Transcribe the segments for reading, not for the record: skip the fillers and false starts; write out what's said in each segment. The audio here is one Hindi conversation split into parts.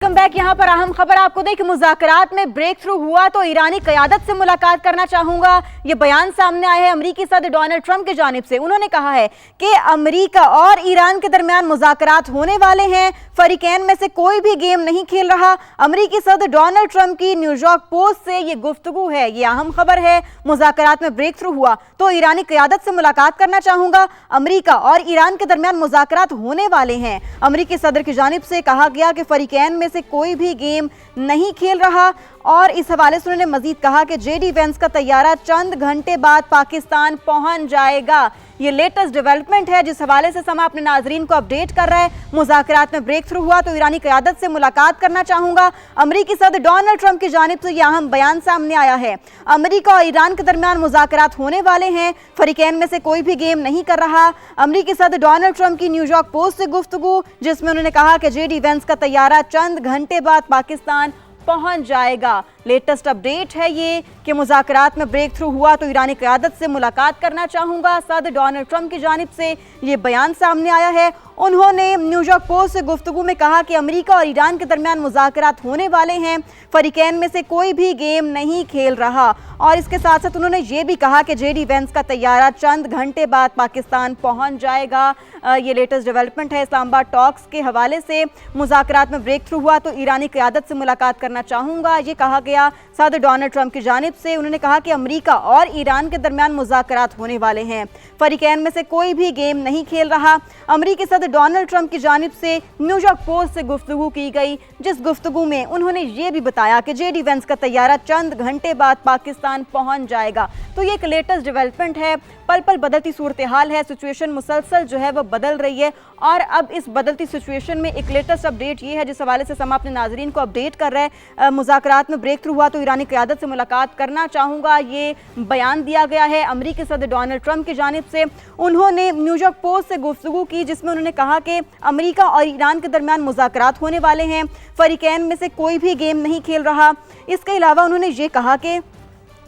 Welcome back. यहाँ पर अहम खबर आपको दें कि मुज़ाकरात में ब्रेक थ्रू हुआ तो ईरानी क़यादत से मुलाकात करना चाहूंगा। ये बयान सामने आया है अमरीकी सदर डोनाल्ड ट्रंप की जानिब से। उन्होंने कहा है कि अमरीका और ईरान के दरमियान मुज़ाकरात होने वाले हैं, फरीकैन में से कोई भी गेम नहीं खेल रहा। अमरीकी सदर डोनाल्ड ट्रंप की न्यूयॉर्क पोस्ट से ये गुफ्तगू है, ये अहम खबर है। मुज़ाकरात में ब्रेक थ्रू हुआ तो ईरानी क़यादत से मुलाकात करना चाहूंगा। अमरीका और ईरान के दरमियान मुज़ाकरात होने वाले हैं। अमरीकी सदर की जानिब से कहा गया कि फरीकैन में से कोई भी गेम नहीं खेल रहा। और इस हवाले से उन्होंने मजीद कहा कि जेडी वेंस का तैयारा चंद घंटे बाद पाकिस्तान पहुंच जाएगा। ये लेटेस्ट डेवलपमेंट है जिस हवाले से समा अपने नाजरीन को अपडेट कर रहा है। मुज़ाकरात में ब्रेक थ्रू हुआ तो ईरानी क़यादत से मुलाकात करना चाहूंगा। अमरीकी सदर डोनाल्ड ट्रंप की जानिब से यह अहम बयान सामने आया है। अमरीका और ईरान के दरमियान मुज़ाकरात होने वाले हैं, फरीकैन में से कोई भी गेम नहीं कर रहा। अमरीकी सदर डोनाल्ड ट्रंप की न्यूयॉर्क पोस्ट से गुफ्तगू, जिसमें उन्होंने कहा कि जेडी वेंस का तैयारा चंद घंटे बाद पाकिस्तान पहुंच जाएगा। लेटेस्ट अपडेट है ये कि मुज़ाकरात में ब्रेक थ्रू हुआ तो ईरानी क़यादत से मुलाकात करना चाहूंगा। सदर डोनाल्ड ट्रंप की जानिब से ये बयान सामने आया है। उन्होंने न्यूयॉर्क पोस्ट से गुफ्तगू में कहा कि अमरीका और ईरान के दरमियान मुज़ाकरात होने वाले हैं, फरीकैन में से कोई भी गेम नहीं खेल रहा। और इसके साथ साथ उन्होंने ये भी कहा कि जेडी वेंस का तैयारा चंद घंटे बाद पाकिस्तान पहुंच जाएगा। ये लेटेस्ट डेवलपमेंट है। इस्लामाबाद टॉक्स के हवाले से मुज़ाकरात में ब्रेक थ्रू हुआ तो ईरानी क़यादत से मुलाकात करना चाहूँगा, ये कहा गया सदर डोनाल्ड ट्रंप की जानिब से। उन्होंने कहा कि अमरीका और ईरान के दरमियान मुज़ाकरात होने वाले हैं, फरीकैन में से कोई भी गेम नहीं खेल रहा। अमरीकी सदर डोनाल्ड ट्रंप की जानिब से न्यूयॉर्क पोस्ट से गुफ्तगू की गई, जिस गुफ्तगू में उन्होंने ये भी बताया कि जेडी वेंस का तैयारा चंद घंटे बाद पाकिस्तान पहुंच जाएगा। तो ये एक लेटेस्ट डेवलपमेंट है। पल पल बदलती सूरत हाल है, सिचुएशन मुसलसल जो है वह बदल रही है। और अब इस बदलती सिचुएशन में एक लेटेस्ट अपडेट ये है जिस हवाले से समा अपने नाजरीन को अपडेट कर रहे हैं। मुज़ाकरात में ब्रेक थ्रू हुआ तो ईरानी क़यादत से मुलाकात करना चाहूँगा, ये बयान दिया गया है अमरीकी सदर डोनाल्ड ट्रंप की जानिब से। उन्होंने न्यूयॉर्क पोस्ट से गुफ्तगू की, जिसमें उन्होंने कहा कि अमरीका और ईरान के दरमियान मुज़ाकरात होने वाले हैं, फरीकैन में से कोई भी गेम नहीं खेल रहा। इसके अलावा उन्होंने ये कहा कि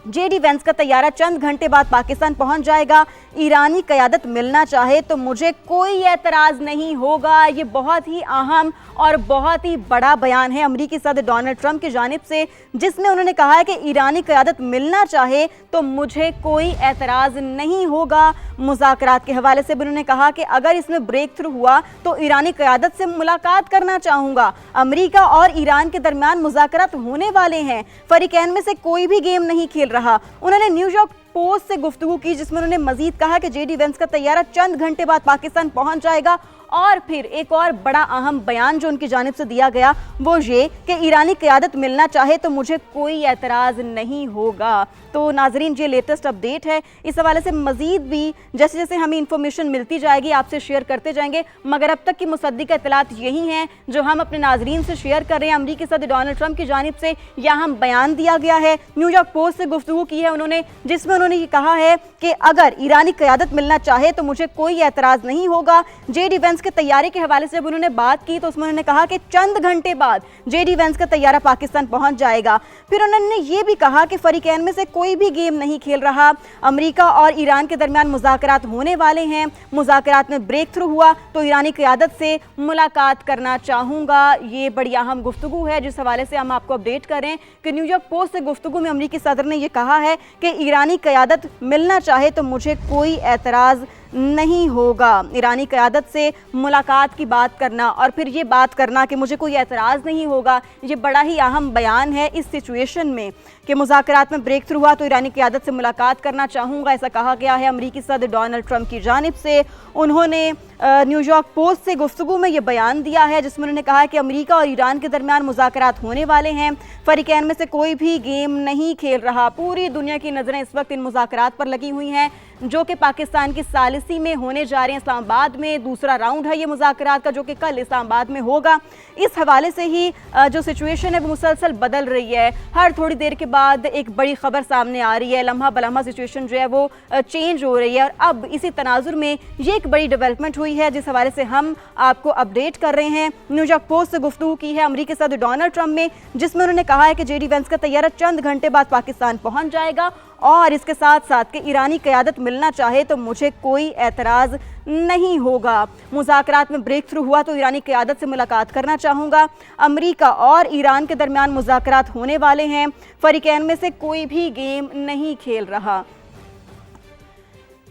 जेडी वेंस का तैयारा चंद घंटे बाद पाकिस्तान पहुंच जाएगा। ईरानी क़यादत मिलना चाहे तो मुझे कोई एतराज़ नहीं होगा। ये बहुत ही अहम और बहुत ही बड़ा बयान है अमरीकी सदर डोनाल्ड ट्रंप की जानिब से, जिसमें उन्होंने कहा है कि ईरानी क़यादत मिलना चाहे तो मुझे कोई एतराज़ नहीं होगा। मुज़ाकरात के हवाले से भी उन्होंने कहा कि अगर इसमें ब्रेक थ्रू हुआ तो ईरानी क़यादत से मुलाकात करना चाहूँगा। अमरीका और ईरान के दरमियान मुज़ाकरात होने वाले हैं, फरीकैन में से कोई भी गेम नहीं खेल रहा। उन्होंने न्यूयॉर्क पोस्ट से गुफ्तगू की, जिसमें उन्होंने मजीद कहा कि जेडी वेंस का तैयारा चंद घंटे बाद पाकिस्तान पहुंच जाएगा। और फिर एक और बड़ा अहम बयान जो उनकी जानिब से दिया गया वो ये कि ईरानी क़यादत मिलना चाहे तो मुझे कोई एतराज़ नहीं होगा। तो नाजरीन, ये लेटेस्ट अपडेट है। इस हवाले से मजीद भी जैसे जैसे हमें इंफॉर्मेशन मिलती जाएगी आपसे शेयर करते जाएंगे, मगर अब तक की मुसद्दिक़ इत्तलात यही हैं जो हम अपने नाजरीन से शेयर कर रहे हैं। अमरीकी सदर डोनाल्ड ट्रंप की जानिब से यहाँ बयान दिया गया है, न्यूयॉर्क पोस्ट से गुफ्तगू की है उन्होंने, जिसमें उन्होंने ये कहा है कि अगर ईरानी क़यादत मिलना चाहे तो मुझे कोई एतराज़ नहीं होगा। जेडी वेंस के तैयारे के हवाले से जब उन्होंने बात की तो उसमें उन्होंने कहा कि चंद घंटे बाद जेडी वेंस का तैयारा पाकिस्तान पहुंच जाएगा। फिर उन्होंने ये भी कहा कि फरीकैन में से कोई भी गेम नहीं खेल रहा। अमरीका और ईरान के दरमियान मुज़ाकरात होने वाले हैं, मुज़ाकरात में ब्रेक थ्रू हुआ तो ईरानी क़यादत से मुलाकात करना चाहूँगा। ये बड़ी अहम गुफ्तगू है जिस हवाले से हम आपको अपडेट करें कि न्यूयॉर्क पोस्ट से गुफ्तगू में अमरीकी सदर ने यह कहा है कि ईरानी क़यादत मिलना चाहे तो मुझे कोई एतराज़ नहीं होगा। ईरानी क़यादत से मुलाकात की बात करना और फिर ये बात करना कि मुझे कोई एतराज़ नहीं होगा, ये बड़ा ही अहम बयान है इस सिचुएशन में कि मुज़ाकरात में ब्रेक थ्रू हुआ तो ईरानी क़यादत से मुलाकात करना चाहूँगा, ऐसा कहा गया है अमरीकी सदर डोनाल्ड ट्रंप की जानिब से। उन्होंने न्यूयॉर्क पोस्ट से गुफ्तगू में ये बयान दिया है जिसमें उन्होंने कहा कि अमरीका और ईरान के दरमियान मुज़ाकरात होने वाले हैं, फरीकैन में से कोई भी गेम नहीं खेल रहा। पूरी दुनिया की नज़रें इस वक्त इन मुज़ाकरात पर लगी हुई हैं जो कि पाकिस्तान की सालिसी में होने जा रहे हैं। इस्लामाबाद में दूसरा राउंड है ये मुज़ाकरात का, जो कि कल इस्लामाबाद में होगा। इस हवाले से ही जो सिचुएशन है वो मुसलसल बदल रही है। हर थोड़ी देर के बाद एक बड़ी खबर सामने आ रही है, लम्हा बलम्हा सिचुएशन जो है वो चेंज हो रही है। और अब इसी तनाजुर में ये एक बड़ी डेवलपमेंट हुई है जिस हवाले से हम आपको अपडेट कर रहे हैं। न्यूयॉर्क पोस्ट से गुफ्तगू की है अमरीकी सदर डोनाल्ड ट्रंप में, जिसमें उन्होंने कहा है कि जेडी वेंस का तैयारा चंद घंटे बाद पाकिस्तान पहुंच जाएगा। और इसके साथ साथ कि ईरानी क़यादत मिलना चाहे तो मुझे कोई एतराज़ नहीं होगा। मुज़ाकरात में ब्रेक थ्रू हुआ तो ईरानी क़यादत से मुलाकात करना चाहूँगा। अमेरिका और ईरान के दरमियान मुज़ाकरात होने वाले हैं। फ़रीक़ैन में से कोई भी गेम नहीं खेल रहा।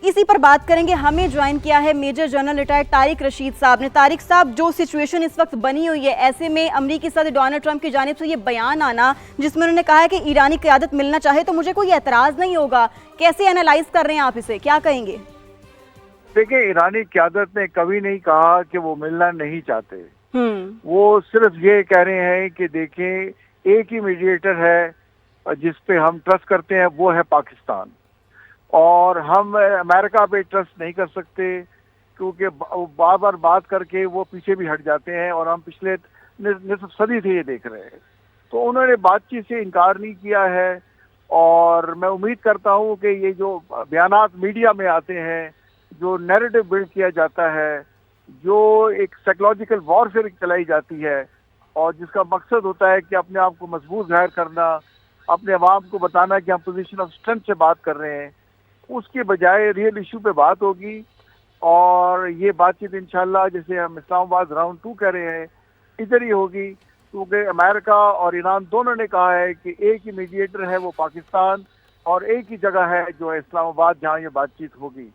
इसी पर बात करेंगे। हमें ज्वाइन किया है major general retired Tariq Rashid साहब ने। तारिक साहब, जो सिचुएशन इस वक्त बनी हुई है, ऐसे में अमेरिकी सदर डोनाल्ड ट्रंप की जानिब से ये बयान आना जिसमें उन्होंने कहा है कि ईरानी क़यादत मिलना चाहे तो मुझे कोई एतराज़ नहीं होगा, कैसे एनालाइज कर रहे हैं आप इसे, क्या कहेंगे? देखिए, ईरानी क़यादत ने कभी नहीं कहा कि वो मिलना नहीं चाहते। वो सिर्फ ये कह रहे हैं कि देखें, एक ही मीडिएटर है जिस पे हम ट्रस्ट करते हैं, वो है पाकिस्तान, और हम अमेरिका पे ट्रस्ट नहीं कर सकते क्योंकि बार बार बात करके वो पीछे भी हट जाते हैं, और हम पिछले निसफ सदी से ये देख रहे हैं। तो उन्होंने बातचीत से इनकार नहीं किया है, और मैं उम्मीद करता हूँ कि ये जो बयानात मीडिया में आते हैं, जो नैरेटिव बिल्ड किया जाता है, जो एक साइकोलॉजिकल वॉरफेयर चलाई जाती है, और जिसका मकसद होता है कि अपने आप को मजबूत जाहिर करना, अपने अवाम को बताना कि हम पोजीशन ऑफ स्ट्रेंथ से बात कर रहे हैं, उसके बजाय रियल इशू पे बात होगी। और ये बातचीत इंशाल्लाह, जैसे हम इस्लामाबाद राउंड 2 कह रहे हैं, इधर ही होगी, क्योंकि अमेरिका और ईरान दोनों ने कहा है कि एक ही मीडिएटर है वो पाकिस्तान, और एक ही जगह है जो है इस्लामाबाद, जहाँ ये बातचीत होगी।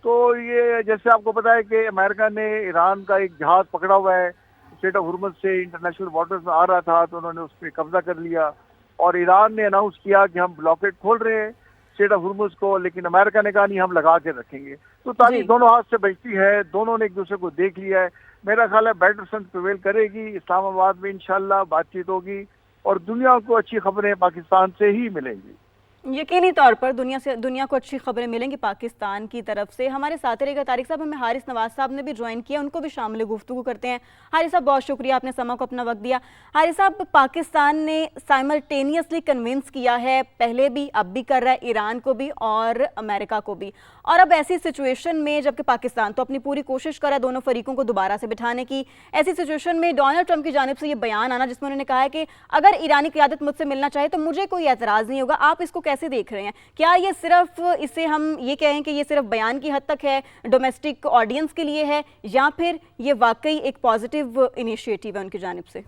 तो ये जैसे आपको पता है कि अमेरिका ने ईरान का एक जहाज पकड़ा हुआ है, स्ट्रेट ऑफ हुर्मुज़ से इंटरनेशनल वाटर्स में आ रहा था, तो उन्होंने उस पर कब्जा कर लिया, और ईरान ने अनाउंस किया कि हम ब्लॉकेट खोल रहे हैं स्ट्रेट ऑफ हुर्मुज़ को, लेकिन अमेरिका ने कहा नहीं, हम लगा के रखेंगे। तो ताकि दोनों हाथ से बचती है, दोनों ने एक दूसरे को देख लिया है। मेरा ख्याल है बेटर सेंस प्रिवेल करेगी, इस्लामाबाद में इंशाल्लाह बातचीत होगी, और दुनिया को अच्छी खबरें पाकिस्तान से ही मिलेंगी। यकीनी तौर पर दुनिया को अच्छी खबरें मिलेंगी पाकिस्तान की तरफ से। हमारे साथ रहेगा तारिक साहब, हमें हारिस नवाज साहब ने भी ज्वाइन किया, उनको भी शामिल गुफ्तगू करते हैं। हारिस साहब, बहुत शुक्रिया, आपने समा को अपना वक्त दिया। हारिस साहब, पाकिस्तान ने साइमल्टेनियसली कन्विंस किया है, पहले भी अब भी कर रहा है, ईरान को भी और अमेरिका को भी, और अब ऐसी सिचुएशन में जबकि पाकिस्तान तो अपनी पूरी कोशिश कर रहा है दोनों फरीकों को दोबारा से बिठाने की, ऐसी सिचुएशन में डोनाल्ड ट्रंप की जानिब से ये बयान आना जिसमें उन्होंने कहा है कि अगर ईरानी क़यादत मुझसे मिलना चाहे तो मुझे कोई एतराज़ नहीं होगा, आप इसको कैसे देख रहे हैं? क्या ये सिर्फ, इसे हम ये कहें कि ये सिर्फ बयान की हद तक है, डोमेस्टिक ऑडियंस के लिए है, या फिर ये वाकई एक पॉजिटिव इनिशिएटिव है उनकी जानिब से?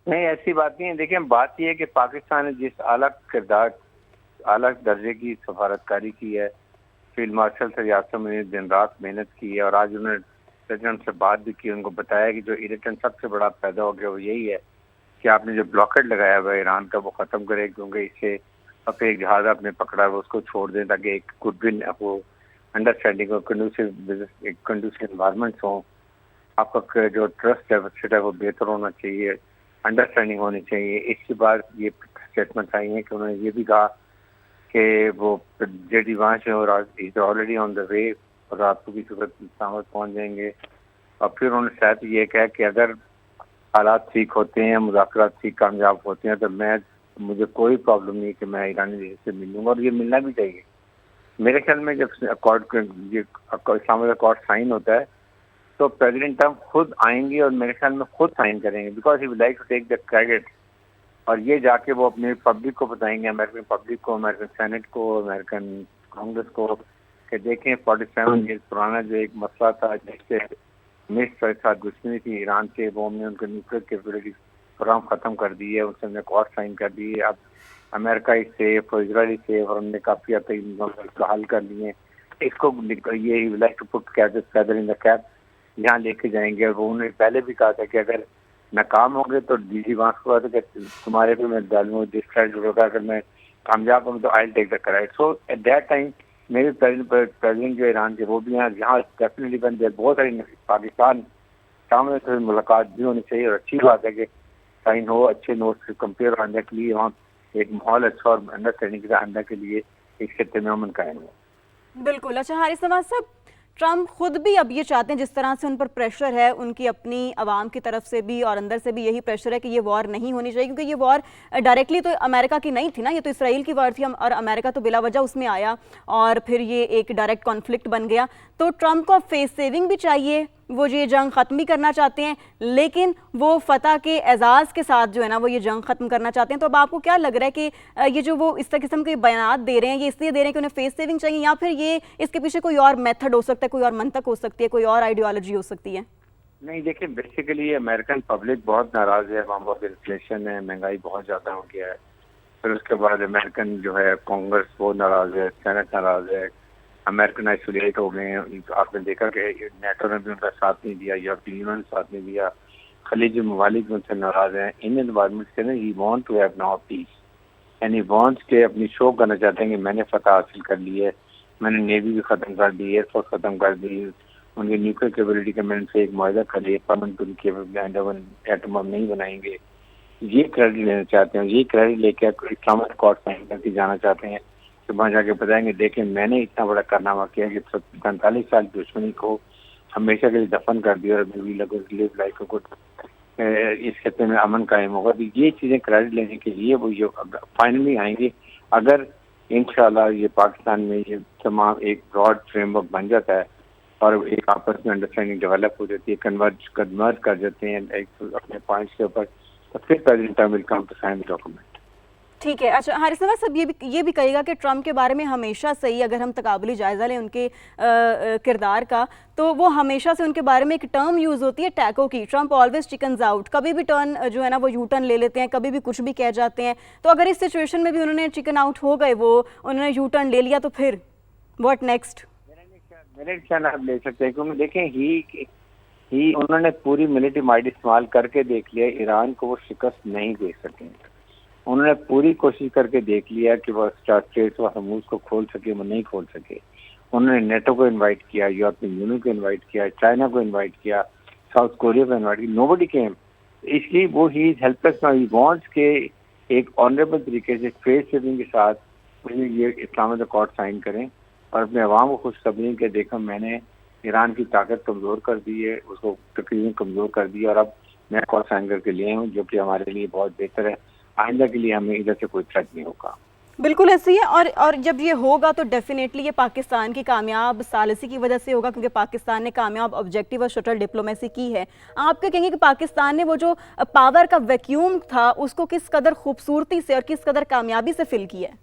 नहीं, ऐसी बात नहीं है। देखिए, बात यह है कि पाकिस्तान ने जिस आला किरदार, आला दर्जे की सफारतकारी की है, फील्ड मार्शल से आसम ने दिन रात मेहनत की है, और आज उन्होंने प्रेसिडेंट से बात भी की, उनको बताया कि जो इरिटेंट सबसे बड़ा पैदा हो गया वो यही है कि आपने जो ब्लॉकेट लगाया हुआ है ईरान का, वो ख़त्म करे, क्योंकि इससे अपने एक जहाज आपने पकड़ा हुआ उसको छोड़ दें, ताकि एक गुडविल वो अंडरस्टैंडिंग और कंडूसिव इन्वायरमेंट हो। आपका जो ट्रस्ट डेफिसिट है वो बेहतर होना चाहिए, अंडरस्टैंडिंग होनी चाहिए। इसके बाद ये स्टेटमेंट आई है कि उन्होंने ये भी कहा कि वो जेडी वांश है और is already on the way, और रात को की सूरत इस्लामाबाद पहुँच जाएंगे। और फिर उन्होंने शायद ये कहा कि अगर हालात ठीक होते हैं, मुज़ाकरात ठीक कामयाब होते हैं, तो मुझे कोई प्रॉब्लम नहीं कि मैं ईरानी लीडर से मिलूंगा, और ये मिलना भी चाहिए। मेरे ख्याल में जब इस्लामाबाद अकॉर्ड साइन होता है तो प्रेसिडेंट ट्रंप खुद आएंगे, और मेरे ख्याल में खुद साइन करेंगे, because he would like to take the credit, और ये जाके वो अपने पब्लिक को बताएंगे, अमेरिकन पब्लिक को, अमेरिकन सेनेट को, अमेरिकन कांग्रेस को, कि देखें 47 ईयर्स पुराना जो एक मसला था जिससे मिस्र के साथ दुश्मनी थी ईरान से, वो हमने उनके न्यूक्लियर कैपेबिलिटी प्रोग्राम ख़त्म कर दी है, उनसे हमने अकॉर्ड साइन कर दी है। अब अमेरिका इज सेफ और इजराइल सेफ, और हमने काफ़ी हद तक हल कर लिए। इसको ये like to put feather in the cap, यहाँ लेके जाएंगे। और वो उन्होंने पहले भी कहा था कि अगर नाकाम होंगे तो डीजी वांस को कहा था कि तुम्हारे पे मैं डालूँ डिस्ट्रैक्ट होगा, अगर मैं कामयाब हूँ तो I take the credit. So at that time मेरे प्रेसिडेंट जो ईरान के वो भी यहाँ डेफिनेटली बन गए। बहुत सारी पाकिस्तान सामने से मुलाकात भी होनी चाहिए, और अच्छी बात है कि साइन हो, अच्छे नोट्स से कंपेयर आने के लिए वहाँ एक माहौल अच्छा और अंडरस्टैंडिंग के आने के लिए एक क्षेत्र में अमन कायम हो। बिल्कुल। अच्छा हारिस नवाज साहब, ट्रंप खुद भी अब ये चाहते हैं, जिस तरह से उन पर प्रेशर है उनकी अपनी आवाम की तरफ से भी और अंदर से भी यही प्रेशर है कि ये वॉर नहीं होनी चाहिए, क्योंकि ये वॉर डायरेक्टली तो अमेरिका की नहीं थी ना, ये तो इसराइल की वॉर थी, और अमेरिका तो बिला वजह उसमें आया और फिर ये एक डायरेक्ट कॉन्फ्लिक्ट बन गया। तो ट्रंप को फेस सेविंग भी चाहिए, वो ये जंग ख़त्म भी करना चाहते हैं, लेकिन वो फतह के एजाज़ के साथ जो है ना वो ये जंग ख़त्म करना चाहते हैं। तो अब आपको क्या लग रहा है कि ये जो वो इस किस्म के बयानात दे रहे हैं, ये इसलिए दे रहे हैं कि उन्हें फेस सेविंग चाहिए, या फिर ये इसके पीछे कोई और मेथड हो सकता है, कोई और मंतक हो सकती है, कोई और आइडियोलॉजी हो सकती है? नहीं, देखिए, बेसिकली अमेरिकन पब्लिक बहुत नाराज है, वहाँ बहुत इन्फ्लेशन है, महंगाई बहुत ज़्यादा हो गया है। फिर उसके बाद अमेरिकन जो है कांग्रेस वो नाराज है, सेनेट नाराज है, अमेरिकन आइसोलेट हो गए हैं। आपने देखा कि नेटो ने भी उनका साथ नहीं दिया, यूरोपियन यूनियन ने साथ नहीं दिया, खलीजी ममालिक उनसे नाराज हैं। इन एनवायरमेंट से ना he want to have now peace, and he wants के अपनी शो करना चाहते हैं कि मैंने फतह हासिल कर ली है, मैंने नेवी भी ख़त्म कर दी, एयरफोर्स ख़त्म कर दी, उनकी न्यूक्लियर कैपेबिलिटी का मैंने से एक मुआहदा कर लिया, परमानेंट कैपेबिलिटी एटम बम नहीं बनाएंगे। ये क्रेडिट लेना चाहते हैं, ये क्रेडिट लेके इस्लामिक अकॉर्ड साइन करके जाना चाहते हैं कि वहाँ जाके बताएंगे देखें मैंने इतना बड़ा कारनामा किया कि 45 साल की दुश्मनी को हमेशा के लिए दफन कर दिया और लाइफ को इस क्षेत्र में अमन कायम होगा। तो ये चीज़ें क्रेडिट लेने के लिए वो जो फाइनली आएंगे, अगर इंशाल्लाह ये पाकिस्तान में ये तमाम एक ब्रॉड फ्रेमवर्क बन जाता है और एक आपस में अंडरस्टैंडिंग डेवलप हो जाती है, कन्वर्ज कर जाते हैं एक अपने पॉइंट्स के ऊपर, तो फिर president will come to sign the document. ठीक है। अच्छा हारिस नवाज साहब, ये भी कहेगा कि ट्रम्प के बारे में हमेशा से ही, अगर हम तकाबुली जायज़ा लें उनके किरदार का, तो वो हमेशा से उनके बारे में एक टर्म यूज़ होती है टैको की, ट्रम्प ऑलवेज चिकन्स आउट। कभी भी टर्न जो है ना वो यू टर्न ले लेते हैं, कभी भी कुछ भी कह जाते हैं। तो अगर इस सिचुएशन में भी उन्होंने चिकन आउट हो गए, वो उन्होंने यू टर्न ले लिया, तो फिर व्हाट नेक्स्ट? मेरे ख्याल आप ले सकते हैं, क्योंकि देखें ही उन्होंने पूरी मिलिट्री माइट इस्तेमाल करके देख लिया, ईरान को वो शिकस्त नहीं दे सकेंगे। उन्होंने पूरी कोशिश करके देख लिया कि वो स्ट्रेट व हर्मुज़ को खोल सके, वो नहीं खोल सके। उन्होंने नेटो को इनवाइट किया, यूरोपियन यूनियन को इनवाइट किया, चाइना को इनवाइट किया, साउथ कोरिया को इनवाइट किया, नोबडी केम। इसलिए वो he is helpless now, he wants के एक ऑनरेबल तरीके से फेस सेविंग के साथ ये इस्लामिक अकॉर्ड साइन करें और अपने अवाम को खुशखबरी के देखो मैंने ईरान की ताकत कमज़ोर कर दी है, उसको तकरीबन कमज़ोर कर दी और अब मैं अकॉर्ड साइन करके लिए हूँ, जो कि हमारे लिए बहुत बेहतर है। आइंदा के लिए हमें इधर से कोई थ्रेट नहीं होगा। बिल्कुल ऐसे ही है। और जब ये होगा तो डेफिनेटली ये पाकिस्तान की कामयाब सालिसी की वजह से होगा, क्योंकि पाकिस्तान ने कामयाब ऑब्जेक्टिव और शटल डिप्लोमेसी की है। आप क्या कहेंगे कि पाकिस्तान ने वो जो पावर का वैक्यूम था उसको किस कदर खूबसूरती से और किस कदर कामयाबी से फिल किया है?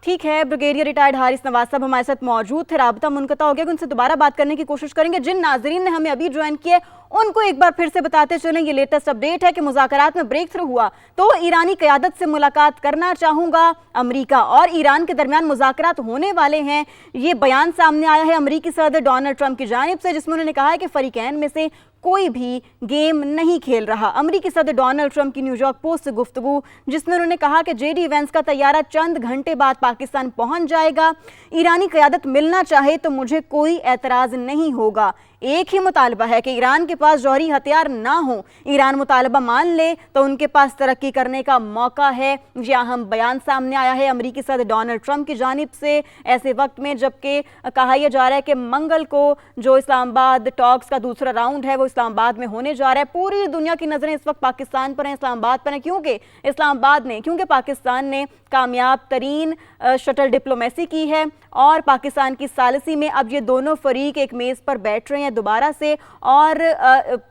ठीक है, ब्रिगेडियर रिटायर्ड हारिस नवाज साहब हमारे साथ मौजूद थे, राबता मुनक़ता हो गया, उनसे दोबारा बात करने की कोशिश करेंगे। जिन नाजरीन ने हमें अभी ज्वाइन किया उनको एक बार फिर से बताते चलें, ये लेटेस्ट अपडेट है कि मुज़ाकरात में ब्रेक थ्रू हुआ तो ईरानी क़यादत से मुलाकात करना चाहूँगा। अमरीका और ईरान के दरमियान मुज़ाकरात होने वाले हैं, ये बयान सामने आया है अमरीकी सदर डोनाल्ड ट्रंप की जानिब से, जिसमें उन्होंने कहा है कि फ़रीक़ैन में से कोई भी गेम नहीं खेल रहा। अमरीकी सदर डोनाल्ड ट्रंप की न्यूयॉर्क पोस्ट से गुफ्तगू, जिसमें उन्होंने कहा कि जेडी वेंस का तैयारा चंद घंटे बाद पाकिस्तान पहुंच जाएगा। ईरानी क़यादत मिलना चाहे तो मुझे कोई एतराज़ नहीं होगा। एक ही मुतालबा है कि ईरान के पास जौहरी हथियार ना हो। ईरान मुतालबा मान ले तो उनके पास तरक्की करने का मौका है। यह अहम बयान सामने आया है अमरीकी सदर डोनाल्ड ट्रंप की जानिब से, ऐसे वक्त में जबकि कहा यह जा रहा है कि मंगल को जो इस्लामाबाद टॉक्स का दूसरा राउंड है वो इस्लामाबाद में होने जा रहा है। पूरी दुनिया की नज़रें इस वक्त पाकिस्तान पर हैं, इस्लामाबाद पर हैं, क्योंकि पाकिस्तान ने कामयाब तरीन शटल डिप्लोमेसी की है और पाकिस्तान की सालिसी में अब ये दोनों फरीक एक मेज़ पर बैठ रहे हैं दोबारा से। और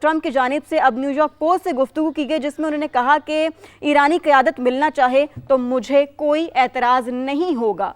ट्रंप की जानिब से अब न्यूयॉर्क पोस्ट से गुफ्तगू की गई, जिसमें उन्होंने कहा कि ईरानी क़यादत मिलना चाहे तो मुझे कोई एतराज़ नहीं होगा।